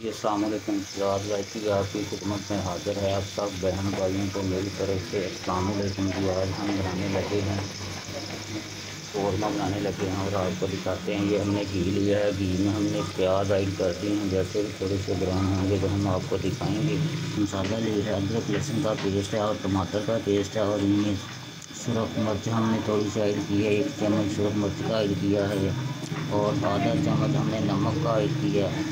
जी अस्सलाम वालेकुम। सिराज जायकी आपकी खिदमत में हाज़िर है। आप सब बहन भाइयों को मेरी तरफ से अस्सलाम वालेकुम जी। आज हम बनाने लगे हैं, कौरमा बनाने लगे हैं और आपको दिखाते हैं। ये हमने घी लिया है, घी में हमने प्याज ऐड कर दिए हैं। जैसे भी थोड़े से ब्राउन होंगे तो हम आपको दिखाएंगे। मसाला लिया है, अदरक लहसुन का पेस्ट है और टमाटर का पेस्ट है और इनमें सुरख मिर्च हमने थोड़ी सी ऐड की है। 1 चम्मच सुरख मिर्च का ऐड किया है और आधा चम्मच हमने नमक का ऐड किया है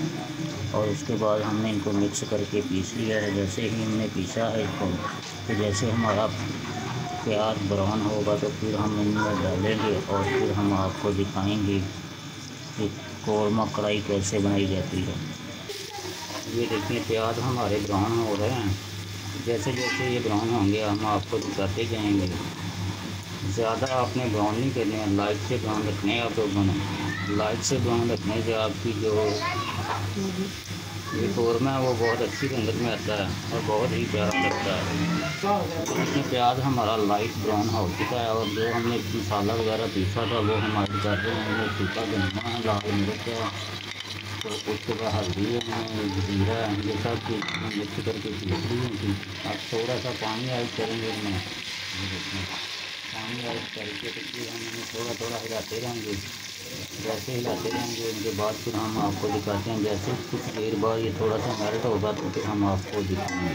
और उसके बाद हमने इनको मिक्स करके पीस लिया है। जैसे ही हमने पीसा है इसको, तो जैसे हमारा प्याज ब्राउन होगा तो फिर हम इनमें डालेंगे और फिर हम आपको दिखाएंगे कि कौरमा कढ़ाई कैसे बनाई जाती है। ये देखिए प्याज हमारे ब्राउन हो रहे हैं। जैसे जैसे ये ब्राउन होंगे हम आपको दिखाते जाएंगे। ज़्यादा आपने ब्राउन नहीं करने हैं, लाइट से ब्राउन रखने हैं आप लोगों ने। लाइट से ब्राउन रखने से आपकी जो ये कौरमा है वो बहुत अच्छी रंगत में आता है और बहुत ही प्यारा लगता है। इसमें प्याज हमारा लाइट ब्राउन हो चुका है और जो हमने मसाला वगैरह पीसा था वो हमारे जाते हैं। सूखा धनिया है, लाल मिर्च है, तो उसके बाद हल्दी है, जीरा है, ये सब चीज़ मिक्स करके पीस ली थी। अब थोड़ा सा पानी ऐड करेंगे इसमें। पानी ऐड करके तो फिर हम इन्हें थोड़ा थोड़ा हिलाते रहेंगे। जैसे हिलाते रहेंगे उनके बाद फिर हम आपको दिखाते हैं। जैसे कुछ देर बाद ये थोड़ा सा मेल्ट होगा तो फिर हम आपको दिखाएंगे।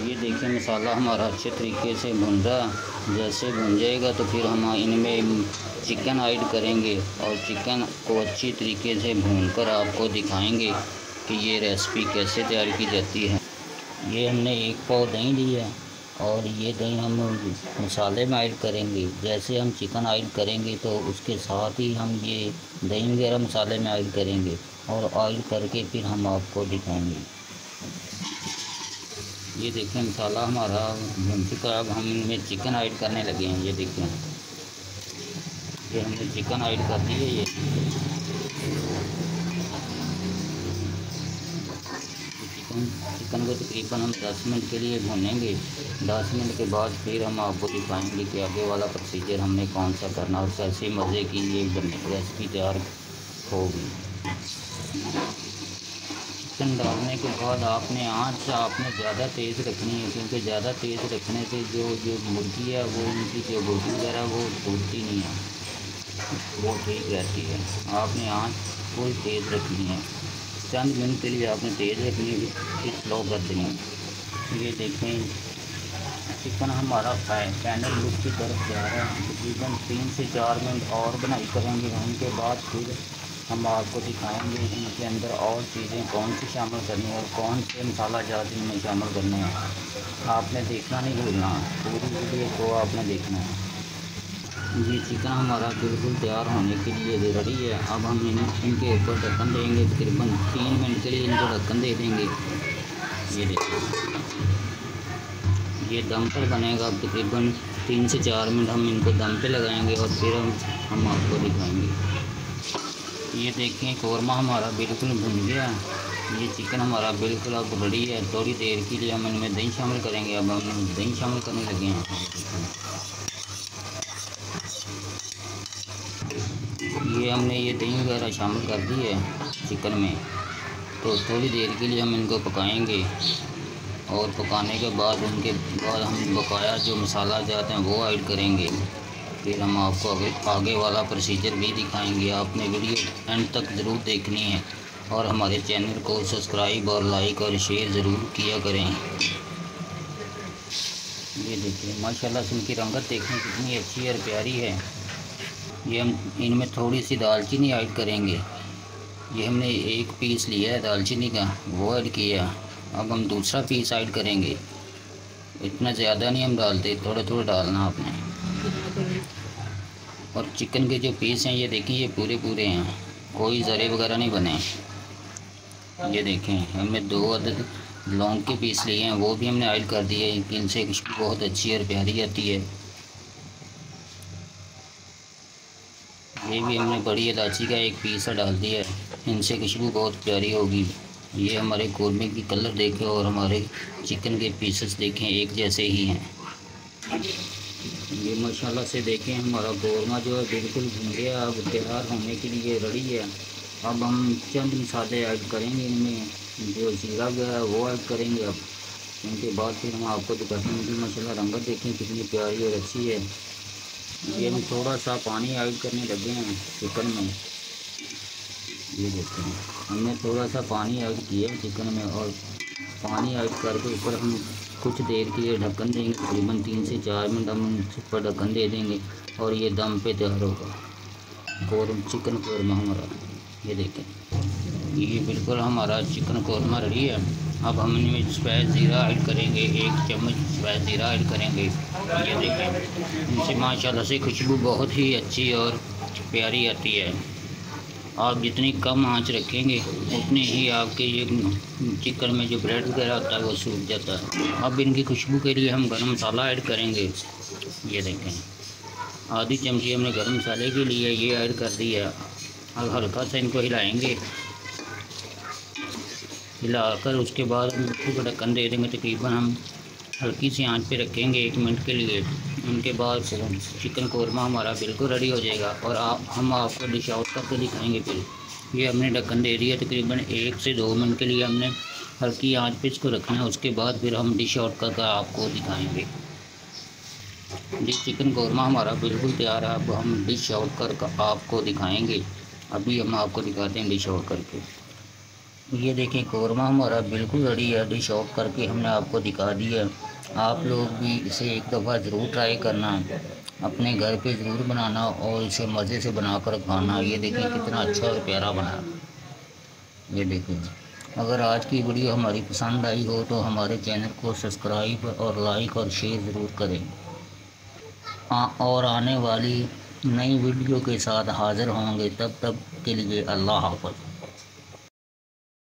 ये देखिए मसाला हमारा अच्छे तरीके से भुन रहा है। जैसे भुन जाएगा तो फिर हम इनमें चिकन ऐड करेंगे और चिकन को अच्छी तरीके से भूनकर आपको दिखाएंगे कि ये रेसिपी कैसे तैयार की जाती है। ये हमने 1 पाव दही लिया और ये दही हम मसाले में ऐड करेंगे। जैसे हम चिकन ऐड करेंगे तो उसके साथ ही हम ये दही वगैरह मसाले में ऐड करेंगे और ऐड करके फिर हम आपको दिखाएंगे। ये देखिए मसाला हमारा भुन चुका है। अब हम इनमें चिकन ऐड करने लगे हैं। ये देखिए ये हमने चिकन ऐड कर दी है। ये चिकन को तकरीबन हम 10 मिनट के लिए भूनेंगे। 10 मिनट के बाद फिर हम आपको दिखाएंगे कि आगे वाला प्रोसीजर हमने कौन सा करना और कैसे मज़े की ये रेसिपी तैयार होगी। चिकन डालने के बाद आपने आँच आपने ज़्यादा तेज़ रखनी है, क्योंकि ज़्यादा तेज़ रखने से जो मुर्गी है वो उनकी जो बोटी वगैरह वो टूटती नहीं है, वो ठीक रहती है। आपने आँच फुल तेज़ रखनी है। चंद मिनट के लिए आपने तेज़ रखनी है, फिर स्लो कर देनी है। ये देखें चिकन हमारा फाइनल लुक की तरफ जा रहा है। तकरीबन 3 से 4 मिनट और बनाई करेंगे। उनके बाद फिर हम आपको दिखाएंगे इनके अंदर और चीज़ें कौन सी शामिल करनी है और कौन से मसाला जात इनमें शामिल करने हैं। आपने देखना नहीं भूलना, पूरी वीडियो को आपने देखना है। ये चिकन हमारा बिल्कुल तैयार होने के लिए रेडी है। अब हम इनके ऊपर ढक्कन देंगे। तकरीबन 3 मिनट के लिए इनको ढक्कन दे देंगे। ये देखिए ये दम पर बनेगा। अब तकरीबन 3 से 4 मिनट हम इनको दम पे लगाएंगे और फिर हम आपको दिखाएंगे। ये देखें कौरमा हमारा बिल्कुल भुन गया। ये चिकन हमारा बिल्कुल अब रेडी है। थोड़ी देर के लिए हम इनमें दही शामिल करेंगे। अब हम दही शामिल करने लगे हैं। ये हमने ये दही वगैरह शामिल कर दी है चिकन में, तो थोड़ी देर के लिए हम इनको पकाएंगे और पकाने के बाद उनके बाद हम बकाया जो मसाला जाते हैं वो ऐड करेंगे। फिर हम आपको आगे वाला प्रोसीजर भी दिखाएंगे। आपने वीडियो एंड तक ज़रूर देखनी है और हमारे चैनल को सब्सक्राइब और लाइक और शेयर ज़रूर किया करें। ये देखिए माशाल्लाह से इनकी रंगत देखने कितनी अच्छी और प्यारी है। ये हम इनमें थोड़ी सी दालचीनी ऐड करेंगे। ये हमने 1 पीस लिया है दालचीनी का, वो ऐड किया। अब हम दूसरा पीस ऐड करेंगे। इतना ज़्यादा नहीं हम डालते, थोड़ा थोड़ा डालना आपने। और चिकन के जो पीस हैं ये देखिए ये पूरे पूरे हैं, कोई ज़रे वगैरह नहीं बने। ये देखें हमने 2 अदद लौंग के पीस लिए हैं, वो भी हमने ऐड कर दिए। इनसे खुशबू बहुत अच्छी और प्यारी आती है। ये भी हमने बड़ी इलायची का 1 पीस डाल दिया है, इनसे खुशबू बहुत प्यारी होगी। ये हमारे कौरमे की कलर देखें और हमारे चिकन के पीसेस देखें एक जैसे ही हैं। ये माशाल्लाह से देखें हमारा कौरमा जो है बिल्कुल भुन गया। अब तैयार होने के लिए रेडी है। अब हम चंद मसाले ऐड करेंगे इनमें, जो जीरा गया है वो ऐड करेंगे। अब इनके बाद फिर हम आपको दिखाते हैं कि माशाल्लाह रंगत देखें कितनी प्यारी और अच्छी है। ये हम थोड़ा सा पानी ऐड करने लगे हैं चिकन में। ये देखते हैं हमने थोड़ा सा पानी ऐड किया है चिकन में, और पानी ऐड करके ऊपर हम कुछ देर के लिए ढक्कन देंगे। तकरीबन 3 से 4 मिनट हम ऊपर ढक्कन दे देंगे और ये दम पे तैयार होगा चिकन कौरमा हमारा। ये देखें, ये बिल्कुल हमारा चिकन कौरमा रेडी है। अब हम इनमें सफ़ेद ज़ीरा ऐड करेंगे, 1 चम्मच सफ़ेद ज़ीरा ऐड करेंगे। ये देखें, इनसे माशाल्लाह से खुशबू बहुत ही अच्छी और प्यारी आती है। आप जितनी कम आंच रखेंगे उतनी ही आपके ये चिकन में जो ब्रेड वगैरह होता है वो सूख जाता है। अब इनकी खुशबू के लिए हम गरम मसाला ऐड करेंगे। ये देखें, आधी चमची हमने गरम मसाले के लिए ये ऐड कर दिया। अब हल्का सा इनको हिलाएंगे, हिलाकर उसके बाद हम मिट्टी का ढक्कन दे देंगे। तकरीबन हम हल्की सी आंच पे रखेंगे 1 मिनट के लिए। उनके बाद चिकन कौरमा हमारा बिल्कुल रेडी हो जाएगा और हम आपको डिश आउट करके दिखाएंगे। फिर ये हमने ढक्कन दे दिया, तकरीबन 1 से 2 मिनट के लिए हमने हल्की आंच पे इसको रखना है। उसके बाद फिर हम डिश आउट करके आपको दिखाएंगे। जी, चिकन कौरमा हमारा बिल्कुल तैयार है। अब हम डिश आउट करके आपको दिखाएँगे। अभी हम आपको दिखाते हैं डिश आउट करके। ये देखें, कौरमा हमारा बिल्कुल रेडी है, डिश आउट करके हमने आपको दिखा दिया। आप लोग भी इसे एक दफ़ा ज़रूर ट्राई करना, अपने घर पे ज़रूर बनाना और इसे मज़े से बनाकर खाना। ये देखें कितना अच्छा और प्यारा बना। ये देखें, अगर आज की वीडियो हमारी पसंद आई हो तो हमारे चैनल को सब्सक्राइब और लाइक और शेयर ज़रूर करें। और आने वाली नई वीडियो के साथ हाज़िर होंगे। तब तक के लिए अल्लाह हाफ़िज़।